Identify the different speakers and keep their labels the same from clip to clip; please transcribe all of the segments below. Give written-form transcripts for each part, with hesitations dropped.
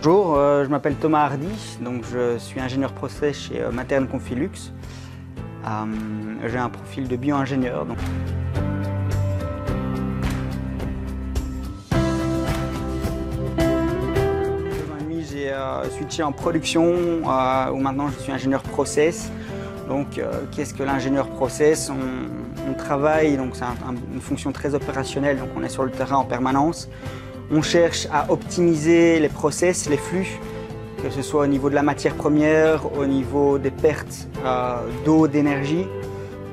Speaker 1: Bonjour, je m'appelle Thomas Hardy, donc je suis ingénieur process chez Materne Confilux. J'ai un profil de bio-ingénieur. J'ai switché en production où maintenant je suis ingénieur process. Donc qu'est-ce que l'ingénieur process? On travaille, donc c'est une fonction très opérationnelle, donc on est sur le terrain en permanence. On cherche à optimiser les process, les flux, que ce soit au niveau de la matière première, au niveau des pertes d'eau, d'énergie.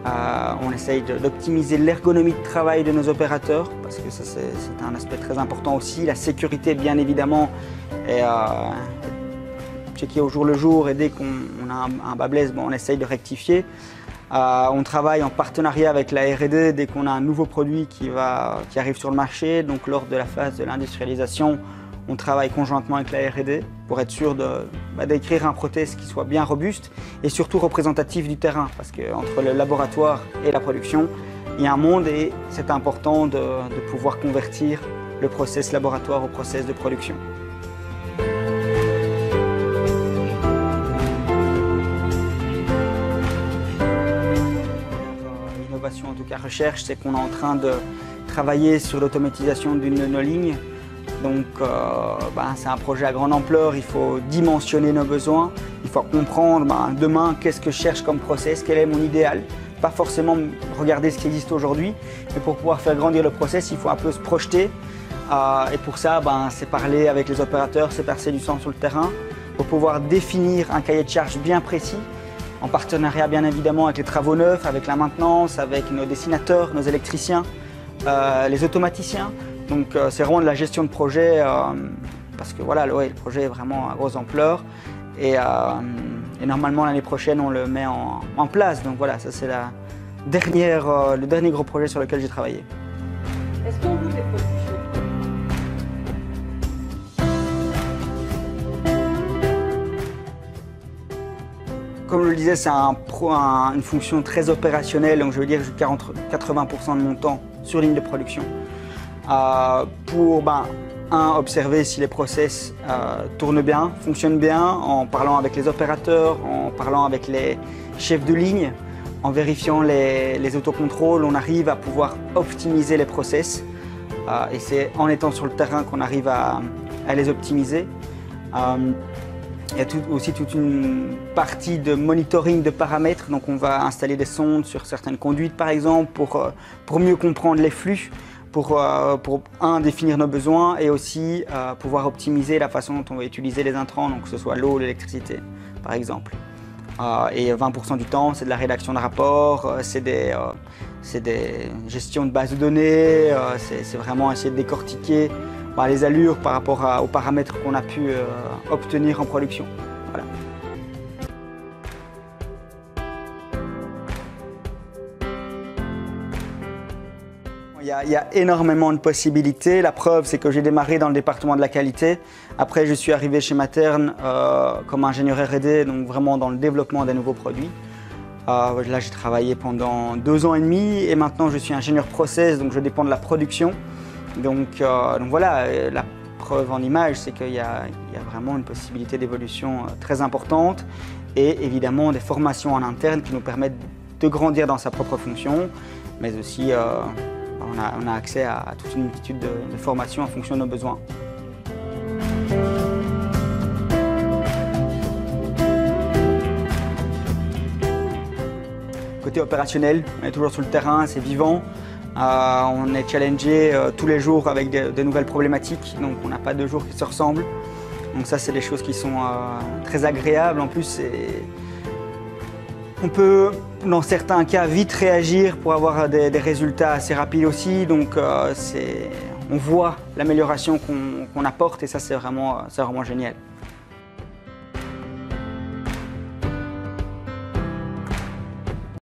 Speaker 1: On essaye d'optimiser l'ergonomie de travail de nos opérateurs, parce que ça c'est un aspect très important aussi. La sécurité, bien évidemment, est checkée au jour le jour, et dès qu'on a un bas blesse, on essaye de rectifier. On travaille en partenariat avec la R&D dès qu'on a un nouveau produit qui arrive sur le marché. Donc lors de la phase de l'industrialisation, on travaille conjointement avec la R&D pour être sûr d'écrire un prothèse qui soit bien robuste et surtout représentatif du terrain. Parce qu'entre le laboratoire et la production, il y a un monde et c'est important de pouvoir convertir le process laboratoire au process de production. En tout cas recherche, c'est qu'on est en train de travailler sur l'automatisation d'une de nos lignes. Donc c'est un projet à grande ampleur, il faut dimensionner nos besoins, il faut comprendre demain qu'est-ce que je cherche comme process, quel est mon idéal. Pas forcément regarder ce qui existe aujourd'hui, mais pour pouvoir faire grandir le process, il faut un peu se projeter. Et pour ça, c'est parler avec les opérateurs, c'est passer du sang sur le terrain, pour pouvoir définir un cahier de charge bien précis, en partenariat bien évidemment avec les travaux neufs, avec la maintenance, avec nos dessinateurs, nos électriciens, les automaticiens. Donc c'est vraiment de la gestion de projet parce que voilà, le projet est vraiment à grosse ampleur et normalement l'année prochaine on le met en place. Donc voilà, ça c'est le dernier gros projet sur lequel j'ai travaillé.
Speaker 2: Est-ce qu'on vous des produits?
Speaker 1: Comme je le disais, c'est une fonction très opérationnelle, donc je veux dire que je 80% de mon temps sur ligne de production. Pour observer si les process tournent bien, fonctionnent bien, en parlant avec les opérateurs, en parlant avec les chefs de ligne, en vérifiant les autocontrôles, on arrive à pouvoir optimiser les process. Et c'est en étant sur le terrain qu'on arrive à les optimiser. Il y a aussi toute une partie de monitoring de paramètres, donc on va installer des sondes sur certaines conduites par exemple pour mieux comprendre les flux, pour définir nos besoins et aussi pouvoir optimiser la façon dont on va utiliser les intrants, donc que ce soit l'eau ou l'électricité par exemple. Et 20% du temps c'est de la rédaction de rapports, c'est des gestions de bases de données, c'est vraiment essayer de décortiquer les allures par rapport aux paramètres qu'on a pu obtenir en production. Voilà. Il y a énormément de possibilités. La preuve, c'est que j'ai démarré dans le département de la qualité. Après, je suis arrivé chez Materne comme ingénieur R&D, donc vraiment dans le développement des nouveaux produits. Là, j'ai travaillé pendant 2 ans et demi et maintenant je suis ingénieur process, donc je dépends de la production. Donc voilà, la preuve en image, c'est qu'il y a vraiment une possibilité d'évolution très importante et évidemment des formations en interne qui nous permettent de grandir dans sa propre fonction, mais aussi on a accès à toute une multitude de formations en fonction de nos besoins. Côté opérationnel, on est toujours sur le terrain, c'est vivant. On est challengé tous les jours avec de nouvelles problématiques, donc on n'a pas de jours qui se ressemblent. Donc ça, c'est des choses qui sont très agréables. En plus, on peut, dans certains cas, vite réagir pour avoir des résultats assez rapides aussi. Donc on voit l'amélioration qu'on apporte et ça, c'est vraiment génial.